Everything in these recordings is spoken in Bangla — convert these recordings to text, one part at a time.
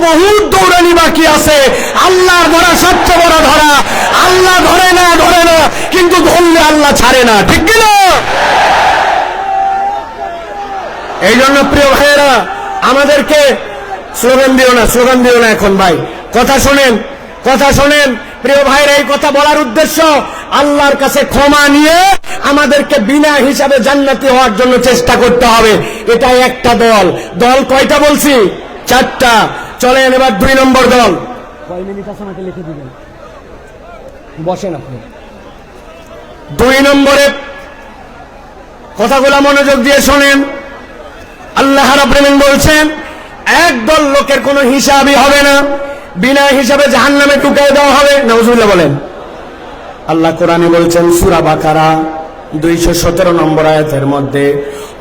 বহুত দৌড়ানি বাকি আছে। আল্লাহ ধরা সবচেয়ে বড় ধরা। আল্লাহ ধরে না কিন্তু ধরলে আল্লাহ ছাড়ে না, ঠিক কিনা? এই জন্য প্রিয় ভাইয়েরা, আমাদেরকে স্লোগান দিও না এখন ভাই, কথা শোনেন প্রিয় ভাইরা। এই কথা বলার উদ্দেশ্য আল্লাহর কাছে ক্ষমা নিয়ে আমাদেরকে বিনা হিসাবে জান্নাতি হওয়ার জন্য চেষ্টা করতে হবে। এটা একটা দল কয়টা বলছি? 4টা। চলেন এবার 2 নম্বর দল। কয় মিনিট আছে আমাকে লিখে দিবেন, বসেন আপনি। 2 নম্বরে কথাগুলো মনোযোগ দিয়ে শোনেন। আল্লাহ রাব্বুল আলামিন বলছেন, একদল লোকের কোনো হিসাবই হবে না, বিনা হিসাবে জাহান্নামে ঢুকিয়ে দেওয়া হবে। নাউজুবিল্লাহ বলেন। আল্লাহ কোরআনে বলছেন সূরা বাকারা 217 নম্বর আয়াতের মধ্যে,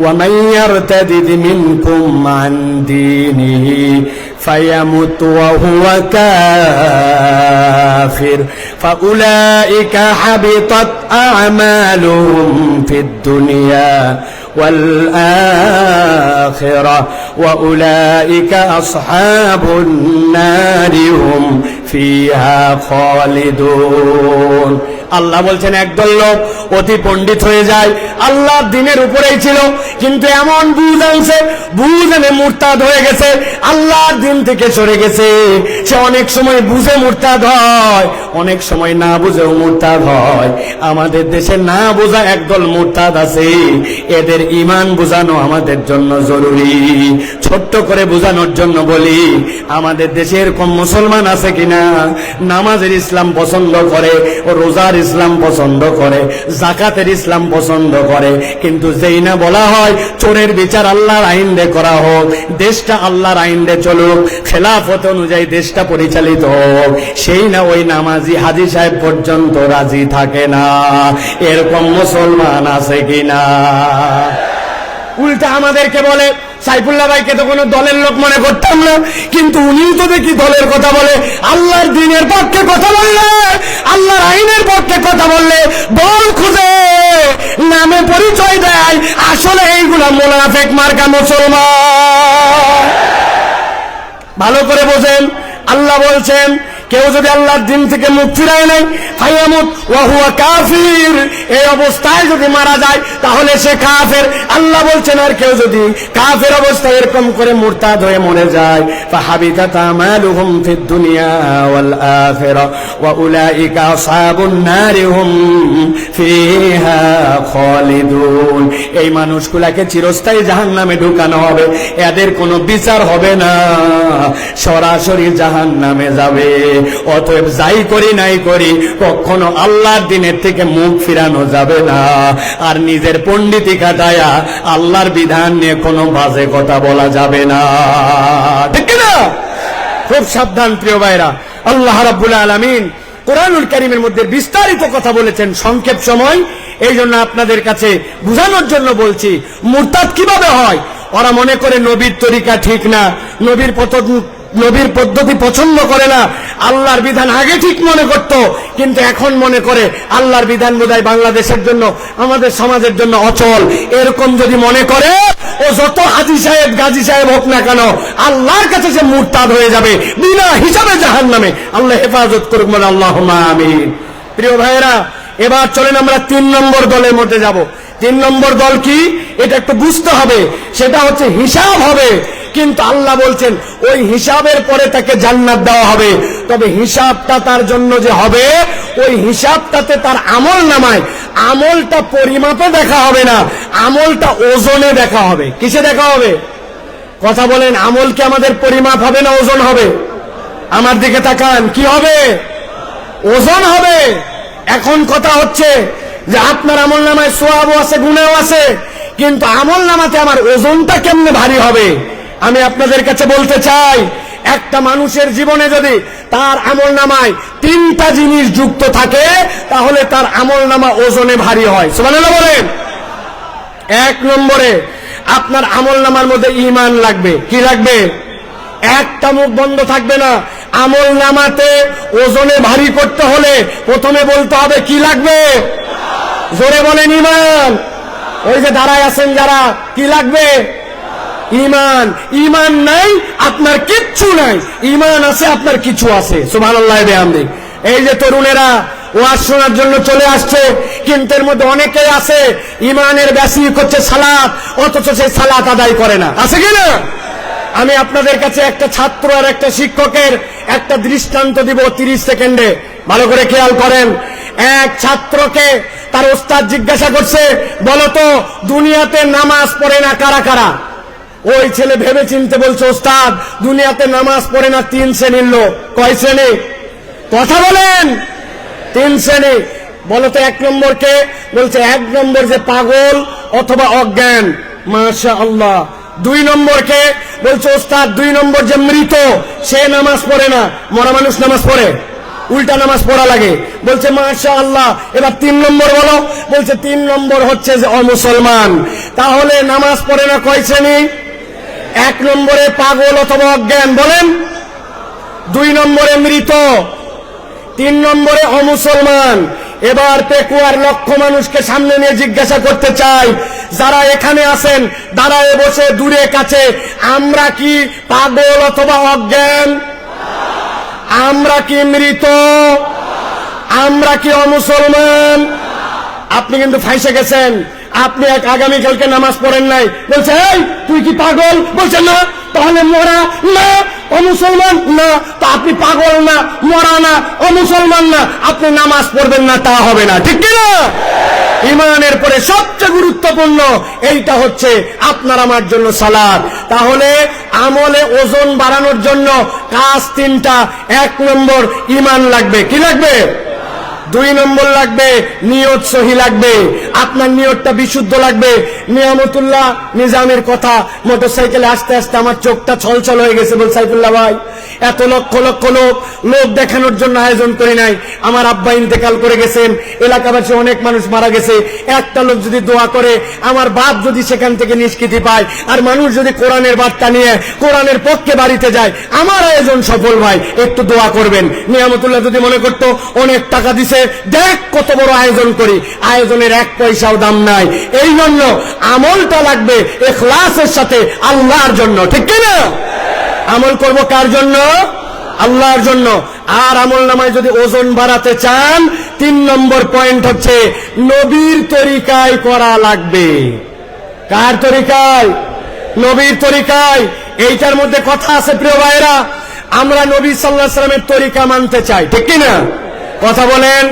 ওয়া মান ইয়ারতাদিদ মিনকুম আন দীনিহি ফায়ামুত ওয়া হুয়া কাফির ফাউলাইকা হাবিতাত আ'মালুহুম ফিদ দুনিয়া ওয়াল আখিরাহ ওয়া উলাইকা আসহাবুন নারি হুম ফিহা খালিদুন। আল্লাহ বলছেন একদল লোক অতি পণ্ডিত হয়ে যায়, আল্লাহর দ্বীনের উপরেই ছিল, কিন্তু এমন বুঝ আনছে, বুঝ এনে মুরতাদ হয়ে গেছে, আল্লাহর দ্বীন থেকে সরে গেছে। সে অনেক সময় বুঝে মুরতাদ হয়, অনেক সময় না বুঝেও মুরতাদ হয়। আমাদের দেশে না বোঝা একদল মুরতাদ আছে, এদের ঈমান বোঝানো আমাদের জন্য জরুরি। ছোট্ট করে বোঝানোর জন্য বলি, আমাদের দেশে এরকম মুসলমান আছে কিনা নামাজের ইসলাম পছন্দ করে, রোজার ইসলাম পছন্দ করে, যাকাতের ইসলাম পছন্দ করে, কিন্তু যেই না বলা হয় চোরের বিচার আল্লাহর আইন দিয়ে করা হোক, দেশটা আল্লাহর আইন দিয়ে চলুক, খেলাফত অনুযায়ী দেশটা পরিচালিত হোক, সেই না ওই নামাজি হাজী সাহেব পর্যন্ত রাজি থাকে না। এরকম মুসলমান আছে কিনা? উল্টা আমাদেরকে বলে, সাইফুল্লাহ ভাইকে তো কোনো দলের লোক মনে করতাম না, কিন্তু উনিও তো দেখি দলের কথা বলে। আল্লাহর দ্বীনের পক্ষে কথা বললে, আল্লাহর আইনের পক্ষে কথা বললে দল খুঁজে নামে পরিচয় দেয়, আসলে এইগুলা মুনাফিক মার্কা মুসলমান। ভালো করে বোঝেন। আল্লাহ বলছেন, কেউ যদি আল্লাহর দ্বীন থেকে মুখ ফিরায় নেয়, ফায়ামুত ওয়া হুয়া কাফির, এই অবস্থায় যদি মারা যায় তাহলে সে কাফের। আল্লাহ বলছেন, আর কেউ যদি কাফের অবস্থায় এরকম করে মুরতাদ হয়ে মরে যায়, ফাহাবিতাত আমালুহুম ফিদ দুনিয়া ওয়াল আখিরাহ ওয়া উলাইকা আসহাবুন নারি হুম ফিহা খালিদুন। এই মানুষগুলোকে চিরস্থায়ী জাহান্নামে ঢুকানো হবে, এদের কোনো বিচার হবে না, সরাসরি জাহান্নামে যাবে। অতএব যাই করি নাই করি, কখনো আল্লাহর দ্বীনের থেকে মুখ ফিরানো যাবে না। আর নিজের পণ্ডিতি কাটায়া আল্লাহর বিধান নিয়ে কোনো বাজে কথা বলা যাবে না, ঠিক না? খুব সাবধান প্রিয় ভাইরা। আল্লাহ রাব্বুল আলামিন কোরআনুল কারীমের মধ্যে বিস্তারিত কথা বলেছেন, সংক্ষেপ সময়, এই জন্য আপনাদের কাছে বুঝানোর জন্য বলছি। মুরতাদ কিভাবে হয়? ওরা মনে করে নবীর তরিকা ঠিক না, নবীর পদ্ধতি পছন্দ করে না, আল্লাহর বিধান আগে ঠিক মনে করত, কিন্তু এখন মনে করে আল্লাহর বিধান বোধহয় বাংলাদেশের জন্য, আমাদের সমাজের জন্য অচল। এরকম যদি মনে করে, ও যত হাজী সাহেব গাজী সাহেব হোক না কেন, আল্লাহর কাছে সে মুরতাদ হয়ে যাবে, বিনা হিসাবে জাহান্নামে। আল্লাহ হেফাজত করুক, বলে আল্লাহুম্মা আমিন। প্রিয় ভাইয়েরা, এবার চলেন আমরা 3 নম্বর দলের মধ্যে যাব। 3 নম্বর দল কি, এটা একটু বুঝতে হবে। সেটা হচ্ছে হিসাব হবে, কিন্তু আল্লাহ বলছেন ওই হিসাবের পরে তাকে জান্নাত দেওয়া হবে। তবে হিসাবটা তার জন্য যে হবে, ওই হিসাবটাতে তার আমল নামায়, আমলটা পরিমাপে দেখা হবে না, আমলটা ওজনে দেখা হবে। কিসে দেখা হবে? কথা বলেন, আমল কি আমাদের পরিমাপ হবে না ওজন হবে? আমার দিকে তাকান, কি হবে? ওজন হবে। এখন কথা হচ্ছে যে আপনার আমল নামায় সওয়াবও আছে, গুনাহও আছে, কিন্তু আমল নামাতে আমার ওজনটা কেমনে ভারী হবে? আমি আপনাদের কাছে বলতে চাই, একটা মানুষের জীবনে যদি তার আমল নামায় 3টা জিনিস যুক্ত থাকে, তাহলে তার আমল নামা ওজনে ভারী হয়। সুবহানাল্লাহ বলেন। 1 নম্বরে আপনার আমল নামার মধ্যে ঈমান লাগবে। কি লাগবে? একটা মুখ বন্ধ থাকবে না। আমল নামাতে ওজনে ভারী করতে হলে প্রথমে বলতে হবে কি লাগবে? জোরে বলেন ঈমান। ওই যে দাঁড়ায় আছেন যারা, কি লাগবে? ঈমান। ঈমান নাই আপনার কিচ্ছু নাই, ঈমান আছে আপনার কিছু আছে। সুবহানাল্লাহ বিহামদি। এই যে তরুণেরা ওয়াজ শোনার জন্য চলে আসছে, কিন্তু এর মধ্যে অনেকেই আছে ঈমানের বেসিক হচ্ছে সালাত, অথচ সেই সালাত আদায় করে না, আছে কিনা? আমি আপনাদের কাছে একটা ছাত্র আর একটা শিক্ষকের একটা দৃষ্টান্ত দিব 30 সেকেন্ডে, ভালো করে খেয়াল করেন। এক ছাত্রকে তার ওস্তাদ জিজ্ঞাসা করছে, বলতো দুনিয়াতে নামাজ পড়ে না কারা কারা? ওই ছেলে ভেবে চিনতে বলছে, ওস্তাদ দুনিয়াতে নামাজ পড়ে না 3 শ্রেণীর লোক। কয় শ্রেণী? কথা বলেন। 3 শ্রেণী। বলতো 1 নম্বর কে? বলছে 1 নম্বর যে পাগল অথবা অজ্ঞান। মাশাআল্লাহ। 2 নম্বর কে? বলছে ওস্তাদ 2 নম্বর যে মৃত, সে নামাজ পড়ে না। মরা মানুষ নামাজ পড়ে? উল্টা নামাজ পড়া লাগে। বলছে মাশাআল্লাহ। এবার 3 নম্বর বলো। বলছে 3 নম্বর হচ্ছে যে অমুসলমান। তাহলে নামাজ পড়ে না কয় শ্রেণী? 1 নম্বরে পাগল অথবা অজ্ঞান, বলেন। 2 নম্বরে মৃত, 3 নম্বরে অমুসলমান। এবার পেকুয়ার লক্ষ মানুষকে সামনে নিয়ে জিজ্ঞাসা করতে চাই, যারা এখানে আছেন দাঁড়ায় বসে দূরে কাছে, আমরা কি পাগল অথবা অজ্ঞান? আমরা কি মৃত? আমরা কি অমুসলমান? আপনি কিন্তু ফাঁসে গেছেন। আপনি আগামীকালকে নামাজ পড়েন নাই, বলছে এই তুই কি পাগল? বলছে না। তাহলে মরা না, অমুসলমান না। তা আপনি পাগল না, মরা না, অমুসলমান না, আপনি নামাজ পড়বেন না, তা হবে না, ঠিক কিনা? ঈমানের পরে সবচেয়ে গুরুত্বপূর্ণ এইটা হচ্ছে আপনার আমার জন্য সালাত। তাহলে আমলে ওজন বাড়ানোর জন্য কাজ 3টা। 1 নম্বর ঈমান লাগবে। কি লাগবে? 2 নম্বর লাগবে নিয়ত সহি লাগবে, আপনার নিয়তটা বিশুদ্ধ লাগবে। নিয়ামতুল্লাহ নিজামের কথা, মোটরসাইকেলে আসতে আসতে আমার চোখটা ছলছল হয়ে গেছে। বল সাইফুল্লাহ ভাই, এত লক্ষ লক্ষ লোক দেখানোর জন্য আয়োজন করি নাই। আমার আব্বা ইন্তেকাল করে গেছেন, এলাকাবাসী অনেক মানুষ মারা গেছে। একটা লোক যদি দোয়া করে, আমার বাপ যদি সেখান থেকে নিষ্কৃতি পায়, আর মানুষ যদি কোরআনের বার্তা নিয়ে কোরআনের পক্ষে বাড়িতে যায়, আমার আয়োজন সফল ভাই, একটু দোয়া করবেন। নিয়ামতুল্লাহ যদি মনে করতো অনেক টাকা দিছে, দেখ কত বড় আয়োজন করি, আয়োজনের 1 পয়সাও দাম নাই। এই জন্য আমলটা লাগবে ইখলাসের সাথে, আল্লাহর জন্য, ঠিক কিনা? আমল করব কার জন্য? আল্লাহর জন্য। আর আমল নামায় যদি ওজন বাড়াতে চান, 3 নম্বর পয়েন্ট হচ্ছে নবীর তরিকায় করা লাগবে। কার তরিকায়? নবীর তরিকায়। এইটার মধ্যে কথা আছে প্রিয় ভাইরা, আমরা নবী সাল্লাল্লাহু আলাইহি ওয়াসাল্লামের তরিকা মানতে চাই, ঠিক কিনা? কথা বলেন।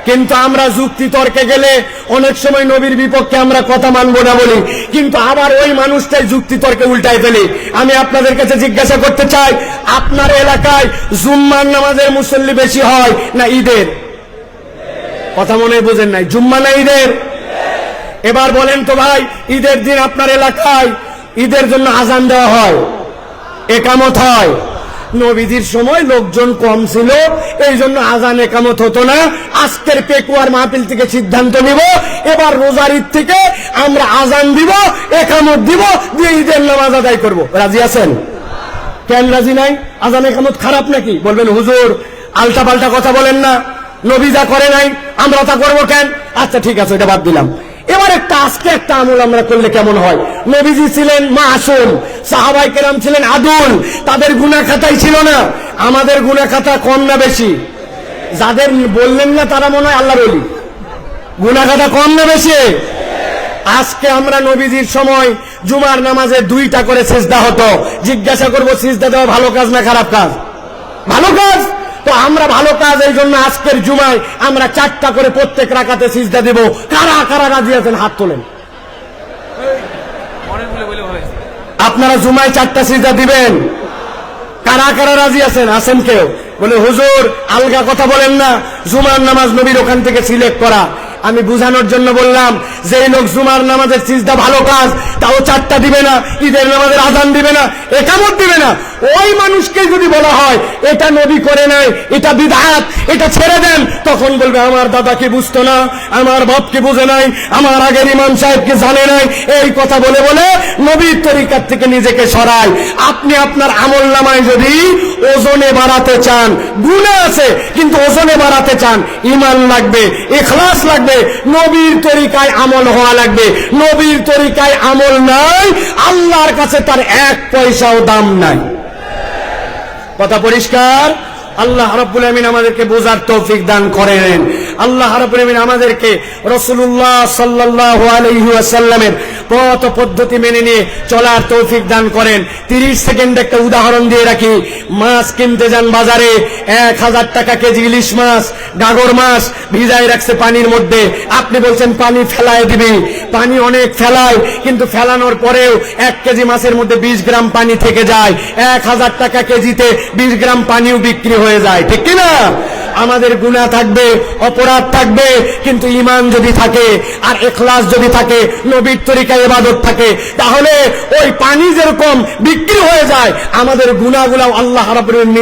কিন্তু আমরা যুক্তি তর্কে গেলে অনেক সময় নবীর বিপক্ষে আমরা কথা মানবো না বলি, কিন্তু আবার ওই মানুষটাই যুক্তি তর্কে উল্টাই ফেলি। আমি আপনাদের কাছে জিজ্ঞাসা করতে চাই, আপনার এলাকায় জুম্মার নামাজের মুসল্লি বেশি হয় না ঈদের? কথা মনে বুঝেন নাই, জুম্মা না ঈদের? এবার বলেন তো ভাই, ঈদের দিন আপনার এলাকায় ঈদের জন্য আজান দেওয়া হয়, একামত হয়। নবীজির সময় লোকজন কম ছিল, এই জন্য আজান একামত হতো না। আজকের পেকুয়ার মাহফিল থেকে সিদ্ধান্ত নিব, এবার রোজার ঈদ থেকে আমরা আজান দিব, একামত দিব, দিয়ে ঈদের নামাজ আদায় করব। রাজি আছেন? কেন রাজি নাই? আজান একামত খারাপ নাকি? বলবেন হুজুর আলটা পাল্টা কথা বলেন না, নবী যা করে নাই আমরা তা করবো কেন? আচ্ছা ঠিক আছে, এটা বাদ দিলাম। এবার আজকে একটা আমল আমরা করলে কেমন হয়? নবীজি ছিলেন মাসুম, সাহাবায়ে কেরাম ছিলেন আদুল, তাদের গুনাহ খাতাই ছিল না। আমাদের গুনাহ খাতা কম না বেশি? যাদের বললেন না তারা মনে হয় আল্লাহর ওলি। গুনাহ খাতা কম না বেশি? আজকে আমরা নবীজির সময় জুমার নামাজে 2টা করে সিজদা হতো। জিজ্ঞাসা করবো সিজদা দেওয়া ভালো কাজ না খারাপ কাজ? ভালো কাজ। তো আমরা ভালো কাজ, এই জন্য আজকের জুমায় আমরা 4টা করে প্রত্যেক রাকাতে সিজদা দেব। কারা কারা রাজি আছেন হাত তোলেন। আপনারা জুমায় 4টা সিজদা দিবেন? কারা কারা রাজি আছেন? আছেন কেউ? বলে হুজুর আলগা কথা বলেন না, জুমার নামাজ নবীর ওখান থেকে সিলেক্ট করা। আমি বুঝানোর জন্য বললাম, যে লোক জুমার নামাজের সিজদা ভালো কাজ, তাও 4টা দিবে না, ঈদের নামাজের আজান দিবে না, একামত দিবে না, ওই মানুষকে যদি বলা হয় এটা নবী করে নাই, এটা বিদআত, এটা ছেড়ে দেন, তখন বলবে আমার দাদা কি বুঝতো না, আমার বাপ কি বুঝে নাই, আমার আগের ইমাম সাহেব কি জানে নাই। এই কথা বলে বলে নবীর তরিকার থেকে নিজেকে সরায়। আপনি আপনার আমল নামায় যদি ওজনে বাড়াতে চান, গুনাহ আছে কিন্তু ওজনে বাড়াতে চান, ঈমান লাগবে, ইখলাস লাগবে, নবীর তরিকায় আমল হওয়া লাগবে। নবীর তরিকায় আমল নাই, আল্লাহর কাছে তার এক পয়সাও দাম নাই। কথা পরিষ্কার? আল্লাহ রাব্বুল আমিন আমাদেরকে বোঝার তৌফিক দান করেন। আল্লাহ রাব্বুল আমিন আমাদেরকে রাসূলুল্লাহ সাল্লাল্লাহু আলাইহি ওয়াসাল্লামের পথ পদ্ধতি মেনে নিয়ে চলার তৌফিক দান করেন। 30 সেকেন্ড একটা উদাহরণ দিয়ে রাখি। মাছ কিনতে যান বাজারে, 1000 টাকা কেজি ইলিশ মাছ, গাগর মাছ ভিজায় রাখছে পানির মধ্যে। আপনি বলছেন পানি ফেলায় দিবি, পানি অনেক ফেলায়, কিন্তু ফেলানোর পরেও 1 কেজি মাছের মধ্যে 20 গ্রাম পানি থেকে যায়। 1000 টাকা কেজিতে 20 গ্রাম পানিও বিক্রি হয়ে যায়, ঠিক কিনা? আমাদের গুনাহ থাকবে, অপরাধ থাকবে, কিন্তু ঈমান যদি থাকে আর ইখলাস যদি থাকে, নবীর তরিকায় ইবাদত থাকে, তাহলে ওই পানি যেরকম বিক্রি হয়ে যায়, আমাদের গুনাহগুলো আল্লাহ রাব্বুল আলামিন